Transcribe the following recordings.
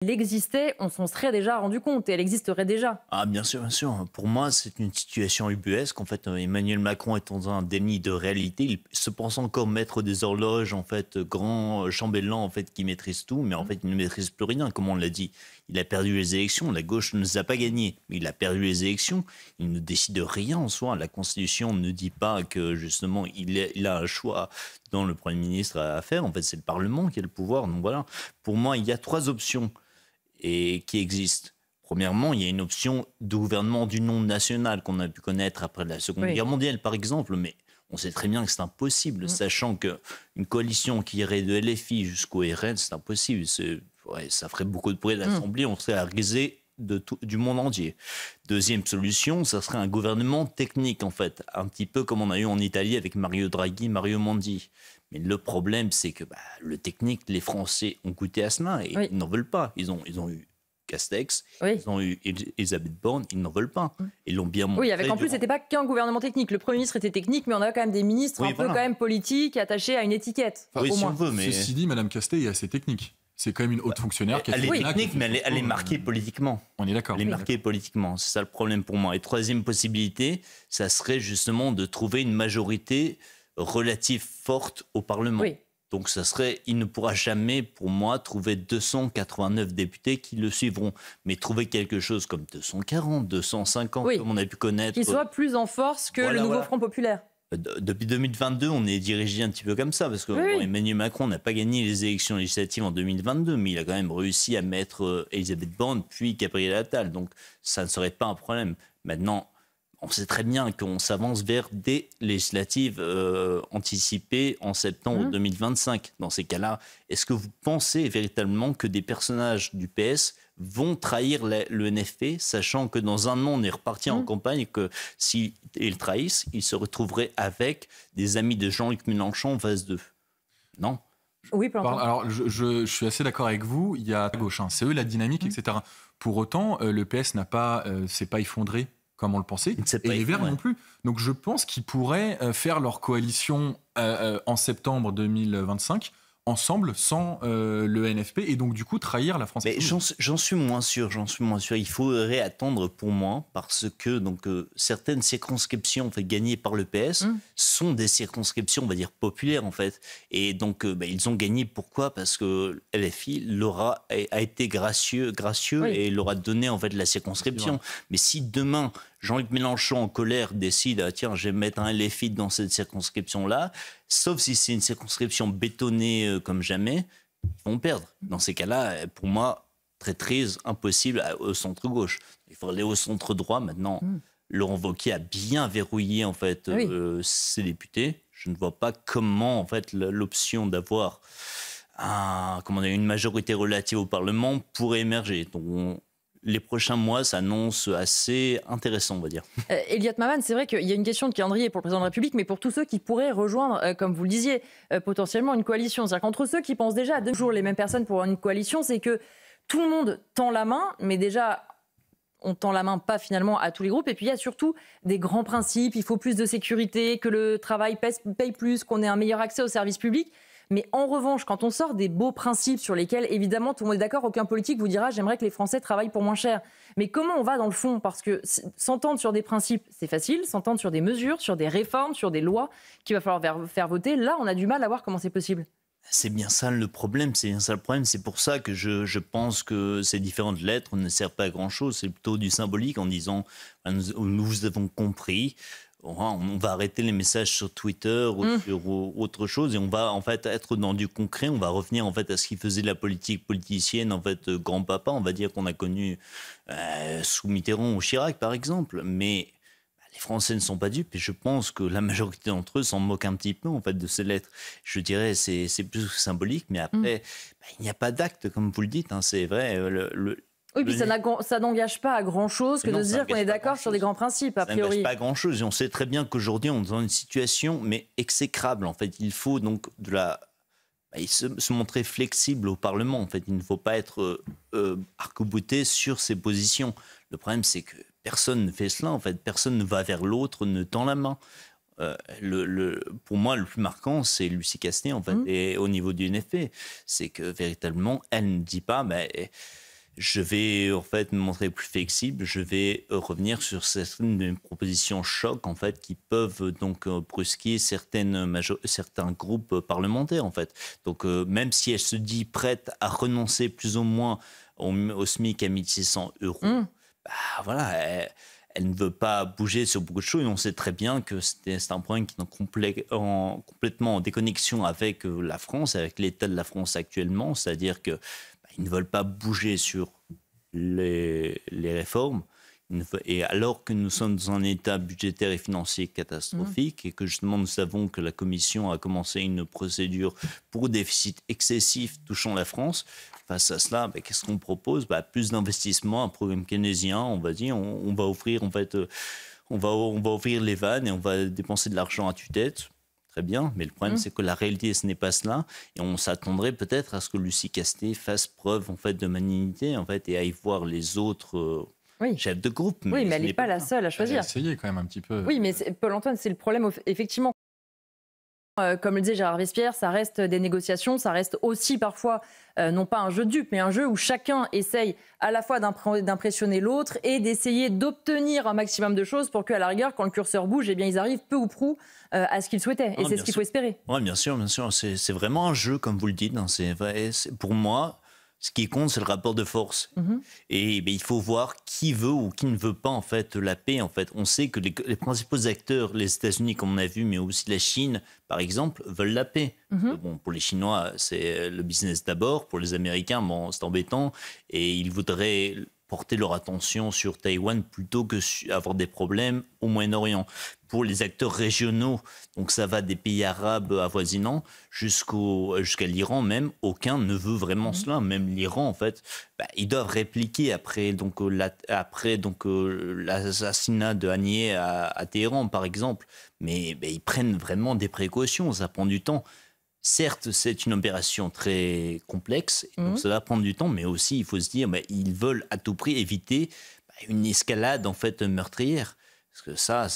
Elle existait, on s'en serait déjà rendu compte et elle existerait déjà. Ah, bien sûr, bien sûr. Pour moi, c'est une situation ubuesque. En fait, Emmanuel Macron est dans un déni de réalité. Il se pense encore maître des horloges, en fait, grand chambellan, en fait, qui maîtrise tout, mais en fait, il ne maîtrise plus rien, comme on l'a dit. Il a perdu les élections. La gauche ne les a pas gagnées, mais il a perdu les élections. Il ne décide de rien en soi. La Constitution ne dit pas que, justement, il a un choix dont le Premier ministre à faire. En fait, c'est le Parlement qui a le pouvoir. Donc voilà. Pour moi, il y a trois options et qui existe. Premièrement, il y a une option de gouvernement d'union nationale qu'on a pu connaître après la Seconde Guerre mondiale, par exemple, mais on sait très bien que c'est impossible, sachant qu'une coalition qui irait de LFI jusqu'au RN, c'est impossible. Ça ferait beaucoup de bruit à l'Assemblée, on serait à risée du monde entier. Deuxième solution, ça serait un gouvernement technique, en fait, un petit peu comme on a eu en Italie avec Mario Draghi, Mario Monti. Mais le problème, c'est que le technique, les Français ont goûté à cela et ils n'en veulent pas. Ils ont eu Castex, ils ont eu Elisabeth Borne, ils n'en veulent pas. Ils l'ont bien montré. Oui, avec en plus, c'était pas qu'un gouvernement technique. Le Premier ministre était technique, mais on a quand même des ministres un peu quand même politiques, attachés à une étiquette. Oui, si on veut, mais... Ceci dit, Mme Castex est assez technique. C'est quand même une haute fonctionnaire qui a Elle est technique, mais elle est marquée politiquement. On est d'accord. Elle est marquée politiquement. C'est ça le problème pour moi. Et troisième possibilité, ça serait justement de trouver une majorité relative forte au Parlement. Donc ça serait, il ne pourra jamais, pour moi, trouver 289 députés qui le suivront. Mais trouver quelque chose comme 240, 250, comme on a pu connaître... Qui soit plus en force que le nouveau Front populaire. Depuis 2022, on est dirigé un petit peu comme ça, parce que Emmanuel Macron n'a pas gagné les élections législatives en 2022, mais il a quand même réussi à mettre Elisabeth Borne puis Gabriel Attal. Donc ça ne serait pas un problème. Maintenant, on sait très bien qu'on s'avance vers des législatives anticipées en septembre 2025. Dans ces cas-là, est-ce que vous pensez véritablement que des personnages du PS vont trahir le NFP, sachant que dans un an, on est reparti en campagne et que s'ils trahissent, ils se retrouveraient avec des amis de Jean-Luc Mélenchon en phase 2? Non. Oui, alors, je suis assez d'accord avec vous. Il y a à gauche, c'est eux la dynamique, etc. Pour autant, le PS s'est pas effondré comme on le pensait, et les Verts non plus. Donc je pense qu'ils pourraient faire leur coalition en septembre 2025 ensemble sans le NFP et donc du coup trahir la France. Mais j'en suis moins sûr, Il faudrait attendre pour moi parce que certaines circonscriptions en fait, gagnées par le PS sont des circonscriptions, on va dire, populaires en fait. Et donc ils ont gagné, pourquoi? Parce que LFI a été gracieux et leur a donné en fait la circonscription. Mais si demain Jean-Luc Mélenchon en colère décide tiens, je vais mettre un LFI dans cette circonscription-là, sauf si c'est une circonscription bétonnée comme jamais, ils vont perdre. Dans ces cas-là, pour moi, très impossible au centre-gauche. Il faudrait aller au centre-droit. Maintenant, Laurent Wauquiez a bien verrouillé en fait, ses députés. Je ne vois pas comment en fait, l'option d'avoir une majorité relative au Parlement pourrait émerger. Donc, les prochains mois s'annoncent assez intéressants, on va dire. Elliot Maman, c'est vrai qu'il y a une question de calendrier pour le président de la République, mais pour tous ceux qui pourraient rejoindre, comme vous le disiez, potentiellement une coalition. C'est-à-dire qu'entre ceux qui pensent déjà à toujours les mêmes personnes pour une coalition, c'est que tout le monde tend la main, mais déjà, on tend la main pas finalement à tous les groupes. Et puis il y a surtout des grands principes, il faut plus de sécurité, que le travail paye plus, qu'on ait un meilleur accès aux services publics. Mais en revanche, quand on sort des beaux principes sur lesquels, évidemment, tout le monde est d'accord, aucun politique vous dira « j'aimerais que les Français travaillent pour moins cher ». Mais comment on va dans le fond? Parce que s'entendre sur des principes, c'est facile. S'entendre sur des mesures, sur des réformes, sur des lois qu'il va falloir faire voter, là, on a du mal à voir comment c'est possible. C'est bien ça le problème, C'est pour ça que je pense que ces différentes lettres ne servent pas à grand-chose. C'est plutôt du symbolique en disant « nous avons compris ». On va arrêter les messages sur Twitter ou sur autre chose et on va en fait être dans du concret. On va revenir en fait à ce qui faisait la politique politicienne en fait grand-papa. On va dire qu'on a connu sous Mitterrand ou Chirac par exemple. Mais les Français ne sont pas dupes et je pense que la majorité d'entre eux s'en moquent un petit peu en fait de ces lettres. Je dirais c'est plus symbolique, mais après il n'y a pas d'acte comme vous le dites. C'est vrai. Oui, puis ça n'engage pas à grand-chose que de se dire qu'on est d'accord sur des grands principes, a priori. Ça n'engage pas à grand-chose. Et on sait très bien qu'aujourd'hui, on est dans une situation mais exécrable. En fait, il faut donc se montrer flexible au Parlement. En fait, il ne faut pas être arc-bouté sur ses positions. Le problème, c'est que personne ne fait cela. En fait, personne ne va vers l'autre, ne tend la main. Pour moi, le plus marquant, c'est Lucie Castet, en fait, et au niveau du NFP. C'est que véritablement, elle ne dit pas... je vais en fait me montrer plus flexible. Je vais revenir sur certaines propositions chocs en fait qui peuvent donc brusquer certains groupes parlementaires en fait. Donc même si elle se dit prête à renoncer plus ou moins au SMIC à 1 600 €, bah, voilà. Elle ne veut pas bouger sur beaucoup de choses. Et on sait très bien que c'est un problème qui est complètement en déconnexion avec la France, avec l'état de la France actuellement. C'est-à-dire qu'ils ne veulent pas bouger sur les réformes. Et alors que nous sommes dans un état budgétaire et financier catastrophique et que justement nous savons que la Commission a commencé une procédure pour déficit excessif touchant la France, face à cela, qu'est-ce qu'on propose? Plus d'investissement, un programme keynésien, on va dire, on va offrir en fait, on va ouvrir les vannes et on va dépenser de l'argent à tue-tête. Très bien, mais le problème c'est que la réalité ce n'est pas cela et on s'attendrait peut-être à ce que Lucie Castet fasse preuve en fait de malignité en fait et aille voir les autres chefs de groupe. Mais elle n'est pas la seule à choisir. Elle a essayé quand même un petit peu. Oui, mais Paul-Antoine, c'est le problème effectivement. Comme le disait Gérard Vespierre, ça reste des négociations, ça reste aussi parfois non pas un jeu de dupes, mais un jeu où chacun essaye à la fois d'impressionner l'autre et d'essayer d'obtenir un maximum de choses pour qu'à la rigueur, quand le curseur bouge, eh bien, ils arrivent peu ou prou à ce qu'ils souhaitaient. Et c'est ce qu'il faut espérer. Oui, bien sûr. C'est vraiment un jeu, comme vous le dites. Pour moi, ce qui compte, c'est le rapport de force. Et il faut voir qui veut ou qui ne veut pas en fait la paix. En fait, on sait que les principaux acteurs, les États-Unis, comme on a vu, mais aussi la Chine, par exemple, veulent la paix. Bon, pour les Chinois, c'est le business d'abord. Pour les Américains, bon, c'est embêtant. Et ils voudraient porter leur attention sur Taïwan plutôt que avoir des problèmes au Moyen-Orient. Pour les acteurs régionaux, donc ça va des pays arabes avoisinants jusqu'à l'Iran même, aucun ne veut vraiment cela. Même l'Iran, en fait, ils doivent répliquer après l'assassinat de Haniyeh à Téhéran, par exemple. Mais ils prennent vraiment des précautions, ça prend du temps. Certes, c'est une opération très complexe, donc ça va prendre du temps, mais aussi, il faut se dire, ils veulent à tout prix éviter une escalade en fait meurtrière. Parce que ça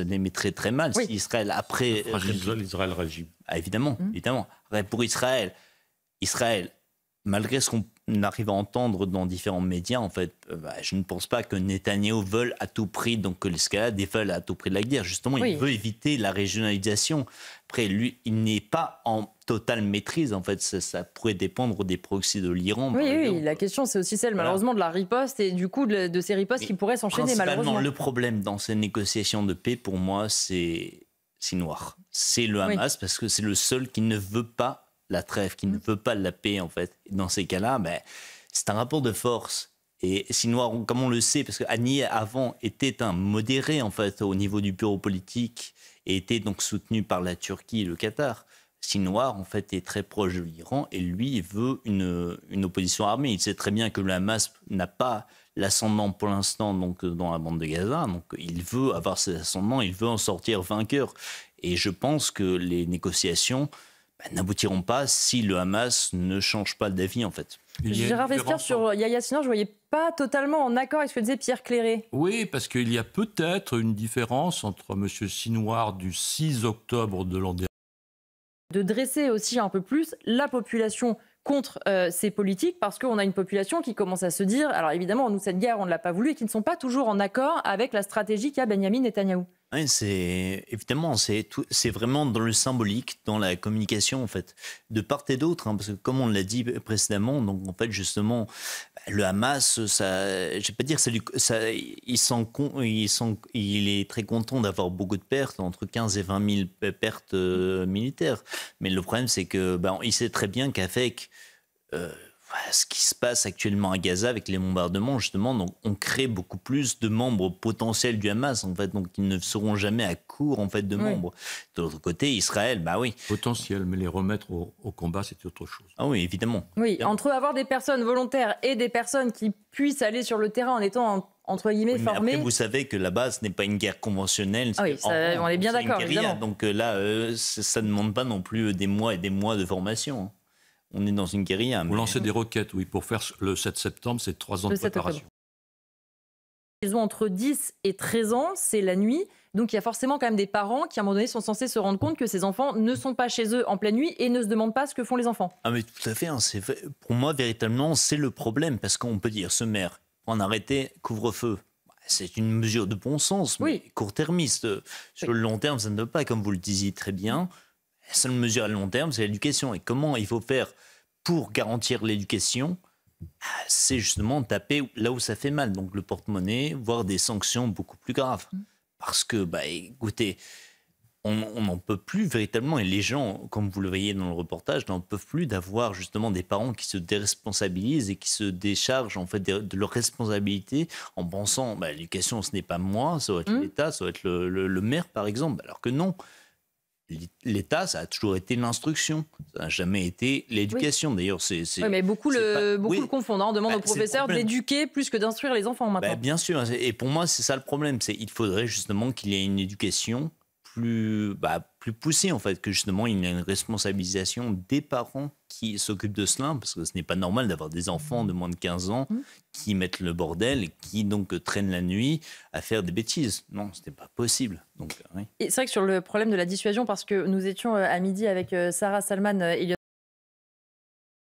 les mettrait très mal si Israël, après... Israël réagit. Évidemment. Pour Israël, malgré ce qu'on arrive à entendre dans différents médias, en fait, je ne pense pas que Netanyahou veuille à tout prix donc que l'escalade, il veut à tout prix de la guerre. Justement, il veut éviter la régionalisation. Après, lui, il n'est pas en totale maîtrise. En fait, ça pourrait dépendre des proxys de l'Iran. Oui, la question, c'est aussi celle, malheureusement, de la riposte et du coup de ces ripostes qui pourraient s'enchaîner, malheureusement. Le problème dans ces négociations de paix, pour moi, c'est noir. C'est le Hamas, parce que c'est le seul qui ne veut pas la trêve, qui ne veut pas la paix, en fait. Et dans ces cas-là, c'est un rapport de force. Et Sinoir, comme on le sait, parce que Haniyeh, avant, était un modéré, en fait, au niveau du bureau politique, et était donc soutenu par la Turquie et le Qatar. Sinoir, en fait, est très proche de l'Iran, et lui, il veut une opposition armée. Il sait très bien que le Hamas n'a pas l'ascendant pour l'instant donc dans la bande de Gaza, donc il veut avoir cet ascendant, il veut en sortir vainqueur. Et je pense que les négociations n'aboutiront pas si le Hamas ne change pas d'avis, en fait. Gérard Vespierre, sur Yahya Sinwar, je ne voyais pas totalement en accord avec ce que disait Pierre Cléré. Oui, parce qu'il y a peut-être une différence entre M. Sinwar du 6 octobre de l'an dernier. De dresser aussi un peu plus la population contre ces politiques, parce qu'on a une population qui commence à se dire, alors évidemment, nous, cette guerre, on ne l'a pas voulu, et qui ne sont pas toujours en accord avec la stratégie qu'a Benyamin Netanyahou. Oui, c'est vraiment dans le symbolique, dans la communication en fait, de part et d'autre, parce que comme on l'a dit précédemment, donc en fait justement, le Hamas, je vais pas dire, il est très content d'avoir beaucoup de pertes, entre 15 et 20 000 pertes militaires, mais le problème c'est que il sait très bien qu'avec ce qui se passe actuellement à Gaza avec les bombardements, justement, donc on crée beaucoup plus de membres potentiels du Hamas, en fait, donc ils ne seront jamais à court, en fait, de membres. De l'autre côté, Israël, oui. Potentiels, mais les remettre au combat, c'est autre chose. Ah oui, évidemment. Oui, entre avoir des personnes volontaires et des personnes qui puissent aller sur le terrain en étant, entre guillemets, formées. Après, vous savez que là-bas, ce n'est pas une guerre conventionnelle. Ah oui, on est bien d'accord, évidemment. Donc là, ça ne demande pas non plus des mois et des mois de formation. On est dans une guérilla. Vous lancez des roquettes, oui, pour faire le 7 septembre, c'est 3 ans de préparation. Ils ont entre 10 et 13 ans, c'est la nuit. Donc il y a forcément quand même des parents qui, à un moment donné, sont censés se rendre compte que ces enfants ne sont pas chez eux en pleine nuit et ne se demandent pas ce que font les enfants. Ah mais tout à fait, hein, pour moi, véritablement, c'est le problème. Parce qu'on peut dire, ce maire, en arrêter, couvre-feu. C'est une mesure de bon sens, mais court-termiste. Sur le long terme, ça ne peut pas, comme vous le disiez très bien. La seule mesure à long terme, c'est l'éducation. Et comment il faut faire pour garantir l'éducation ? C'est justement taper là où ça fait mal, donc le porte-monnaie, voire des sanctions beaucoup plus graves. Parce que, écoutez, on n'en peut plus véritablement, et les gens, comme vous le voyez dans le reportage, n'en peuvent plus d'avoir justement des parents qui se déresponsabilisent et qui se déchargent en fait de leurs responsabilités en pensant, l'éducation, ce n'est pas moi, ça doit être l'État, ça doit être le maire par exemple, alors que non. L'État, ça a toujours été l'instruction. Ça n'a jamais été l'éducation. D'ailleurs, c'est. Oui, mais beaucoup le confondent. On demande aux professeurs d'éduquer plus que d'instruire les enfants maintenant. Bien sûr. Et pour moi, c'est ça le problème. Il faudrait justement qu'il y ait une éducation plus poussée, en fait, que justement, il y ait une responsabilisation des parents qui s'occupent de cela, parce que ce n'est pas normal d'avoir des enfants de moins de 15 ans qui mettent le bordel et qui donc traînent la nuit à faire des bêtises. Non, ce n'est pas possible. Donc, oui. Et c'est vrai que sur le problème de la dissuasion, parce que nous étions à midi avec Sarah Salman,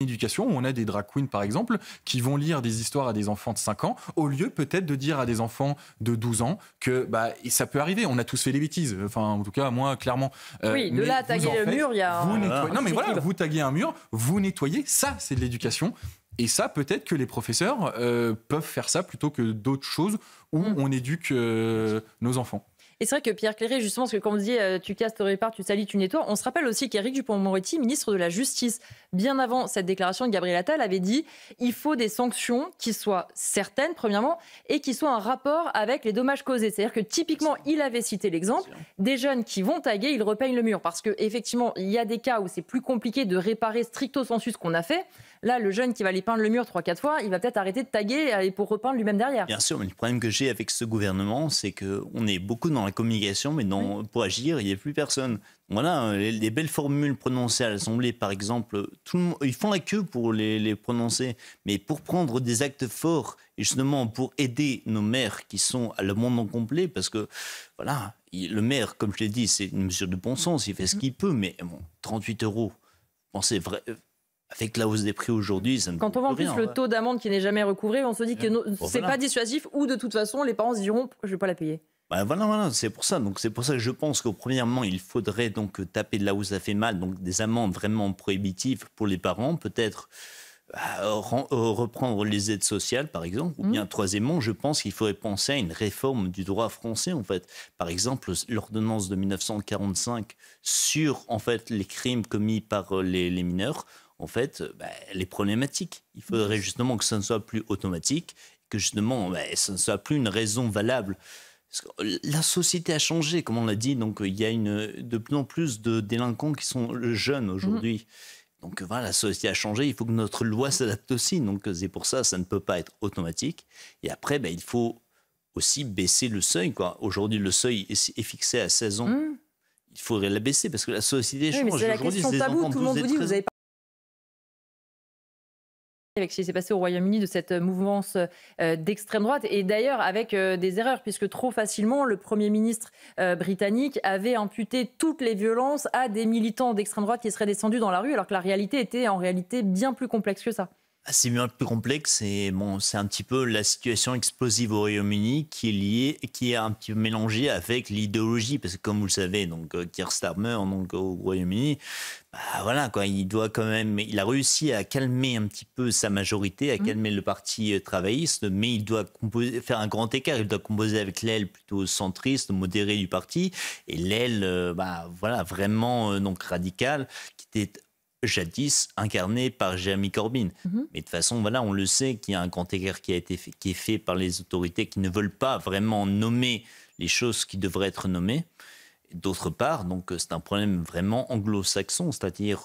éducation, on a des drag queens par exemple qui vont lire des histoires à des enfants de 5 ans au lieu peut-être de dire à des enfants de 12 ans que ça peut arriver, on a tous fait des bêtises, enfin en tout cas moi clairement. Oui, de là à taguer le mur, il y a non mais voilà, vous taguez un mur, vous nettoyez, ça c'est de l'éducation. Et ça, peut-être que les professeurs peuvent faire ça plutôt que d'autres choses où on éduque nos enfants. Et c'est vrai que Pierre Cléry, justement, parce que quand on dit tu casses, tu répares, tu salis, tu nettoies, on se rappelle aussi qu'Éric Dupond-Moretti, ministre de la Justice, bien avant cette déclaration de Gabriel Attal, avait dit il faut des sanctions qui soient certaines, premièrement, et qui soient en rapport avec les dommages causés. C'est-à-dire que typiquement, il avait cité l'exemple des jeunes qui vont taguer, ils repeignent le mur. Parce qu'effectivement, il y a des cas où c'est plus compliqué de réparer stricto sensu ce qu'on a fait. Là, le jeune qui va aller peindre le mur 3-4 fois, il va peut-être arrêter de taguer pour repeindre lui-même derrière. Bien sûr, mais le problème que j'ai avec ce gouvernement, c'est qu'on est beaucoup dans la communication, mais pour agir, il n'y a plus personne. Voilà, les belles formules prononcées à l'Assemblée, par exemple, ils font la queue pour les prononcer. Mais pour prendre des actes forts, et justement pour aider nos maires qui sont à le monde en complet, parce que, voilà, le maire, comme je l'ai dit, c'est une mesure de bon sens, il fait ce qu'il peut, mais 38 €, pensez vrai... Avec la hausse des prix aujourd'hui, ça ne Quand on voit en plus le taux d'amende qui n'est jamais recouvré, on se dit que c'est pas dissuasif ou de toute façon, les parents se diront je ne vais pas la payer. Voilà, c'est pour ça. Donc c'est pour ça que je pense qu'au premièrement, il faudrait donc taper de là où ça fait mal, donc des amendes vraiment prohibitives pour les parents, peut-être reprendre les aides sociales, par exemple, ou bien troisièmement, je pense qu'il faudrait penser à une réforme du droit français, en fait. Par exemple, l'ordonnance de 1945 sur en fait les crimes commis par les mineurs. En fait, elle est problématique. Il faudrait justement que ça ne soit plus automatique, que justement, ça ne soit plus une raison valable. Parce que la société a changé, comme on l'a dit, donc il y a de plus en plus de délinquants qui sont jeunes aujourd'hui. Donc voilà, la société a changé, il faut que notre loi s'adapte aussi. Donc c'est pour ça, ça ne peut pas être automatique. Et après, il faut aussi baisser le seuil, quoi. Aujourd'hui, le seuil est fixé à 16 ans. Il faudrait la baisser parce que la société change. Mais c'est la question taboue, tout le monde vous dit, vous avez pas avec ce qui s'est passé au Royaume-Uni de cette mouvance d'extrême droite et d'ailleurs avec des erreurs puisque trop facilement le Premier ministre britannique avait imputé toutes les violences à des militants d'extrême droite qui seraient descendus dans la rue alors que la réalité était en réalité bien plus complexe que ça. C'est bien plus complexe et c'est un petit peu la situation explosive au Royaume-Uni qui est liée, qui est un petit peu mélangée avec l'idéologie parce que comme vous le savez, donc Keir Starmer donc au Royaume-Uni, voilà quoi, il a réussi à calmer un petit peu sa majorité, à calmer le parti travailliste, mais il doit faire un grand écart, il doit composer avec l'aile plutôt centriste, modérée du parti et l'aile voilà vraiment donc radicale qui était jadis incarné par Jeremy Corbyn. Mais de toute façon, voilà, on le sait qu'il y a un grand écart qui est fait par les autorités qui ne veulent pas vraiment nommer les choses qui devraient être nommées. D'autre part, donc c'est un problème vraiment anglo-saxon, c'est-à-dire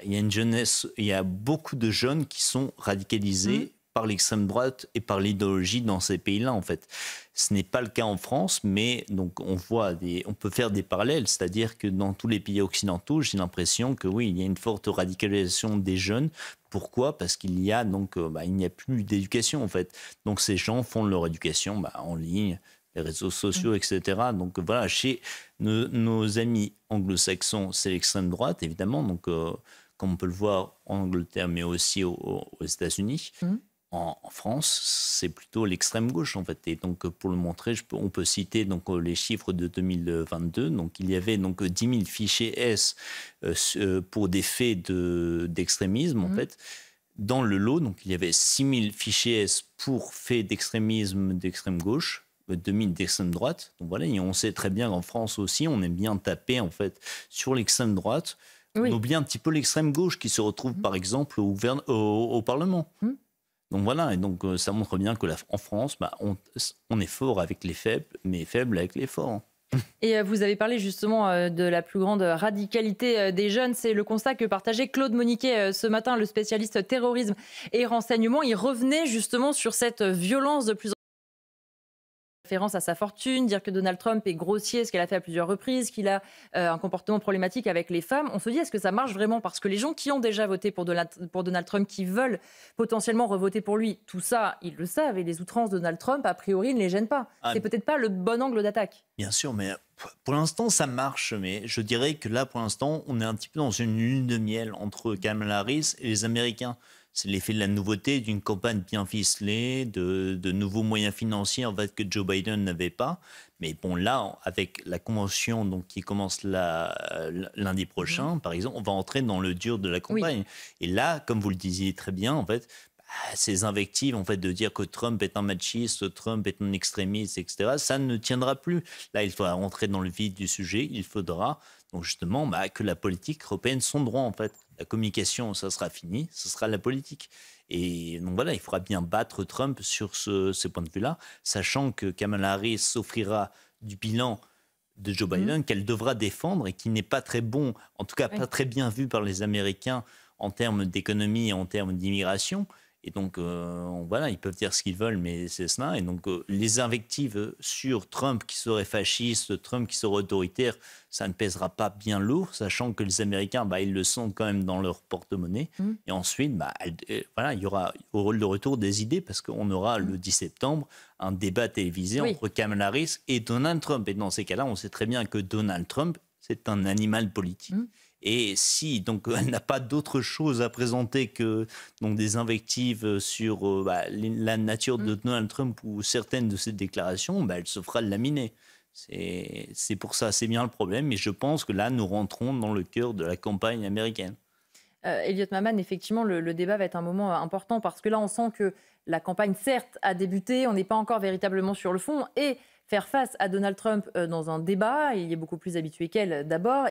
il y a une jeunesse, il y a beaucoup de jeunes qui sont radicalisés par l'extrême droite et par l'idéologie dans ces pays-là, en fait. Ce n'est pas le cas en France, mais donc on peut faire des parallèles, c'est-à-dire que dans tous les pays occidentaux, j'ai l'impression que oui, il y a une forte radicalisation des jeunes. Pourquoi ? Parce qu'il y a donc il n'y a plus d'éducation, en fait. Donc ces gens font leur éducation en ligne, les réseaux sociaux, etc. Donc voilà, chez nos amis anglo-saxons, c'est l'extrême droite, évidemment, donc comme on peut le voir en Angleterre, mais aussi aux États-Unis. En France, c'est plutôt l'extrême gauche, en fait. Et donc, pour le montrer, on peut citer donc, les chiffres de 2022. Donc, il y avait donc 10 000 fichiers S pour des faits d'extrémisme, en fait. Dans le lot, donc, il y avait 6 000 fichiers S pour faits d'extrémisme d'extrême gauche, 2 000 d'extrême droite. Donc, voilà, et on sait très bien qu'en France aussi, on aime bien taper, en fait, sur l'extrême droite. Oui. On oublie un petit peu l'extrême gauche qui se retrouve, par exemple, au Parlement. Donc voilà, et donc ça montre bien que en France, on est fort avec les faibles, mais faible avec les forts. Et vous avez parlé justement de la plus grande radicalité des jeunes. C'est le constat que partageait Claude Moniquet ce matin, le spécialiste terrorisme et renseignement. Il revenait justement sur cette violence de plus en plus. Référence à sa fortune, dire que Donald Trump est grossier, ce qu'elle a fait à plusieurs reprises, qu'il a un comportement problématique avec les femmes. On se dit, est-ce que ça marche vraiment ? Parce que les gens qui ont déjà voté pour Donald Trump, qui veulent potentiellement revoter pour lui, tout ça, ils le savent. Et les outrances de Donald Trump, a priori, ne les gênent pas. C'est peut-être pas le bon angle d'attaque. Bien sûr, mais pour l'instant, ça marche. Mais je dirais que là, pour l'instant, on est un petit peu dans une lune de miel entre Kamala Harris et les Américains. C'est l'effet de la nouveauté, d'une campagne bien ficelée, de nouveaux moyens financiers en fait, que Joe Biden n'avait pas. Mais bon, là, avec la convention donc, qui commence lundi prochain, par exemple, on va entrer dans le dur de la campagne. Oui. Et là, comme vous le disiez très bien, en fait, ces invectives en fait, de dire que Trump est un machiste, Trump est un extrémiste, etc., ça ne tiendra plus. Là, il faudra rentrer dans le vif du sujet. Il faudra donc justement que la politique européenne son droit, en fait. La communication, ça sera fini, ce sera la politique. Et donc voilà, il faudra bien battre Trump sur ce point de vue-là, sachant que Kamala Harris s'offrira du bilan de Joe Biden qu'elle devra défendre et qui n'est pas très bon, en tout cas pas très bien vu par les Américains en termes d'économie et en termes d'immigration. Et donc, voilà, ils peuvent dire ce qu'ils veulent, mais c'est cela. Et donc, les invectives sur Trump qui serait fasciste, Trump qui serait autoritaire, ça ne pèsera pas bien lourd, sachant que les Américains, ils le sont quand même dans leur porte-monnaie. Et ensuite, voilà, il y aura au rôle de retour des idées, parce qu'on aura le 10 septembre un débat télévisé entre Kamala Harris et Donald Trump. Et dans ces cas-là, on sait très bien que Donald Trump, c'est un animal politique. Et si donc elle n'a pas d'autre chose à présenter que donc des invectives sur la nature de Donald Trump ou certaines de ses déclarations, elle se fera laminer. C'est pour ça, c'est bien le problème. Mais je pense que là, nous rentrons dans le cœur de la campagne américaine. Elliot Maman, effectivement, le débat va être un moment important parce que là, on sent que la campagne, certes, a débuté. On n'est pas encore véritablement sur le fond. Et faire face à Donald Trump dans un débat, il est beaucoup plus habitué qu'elle d'abord.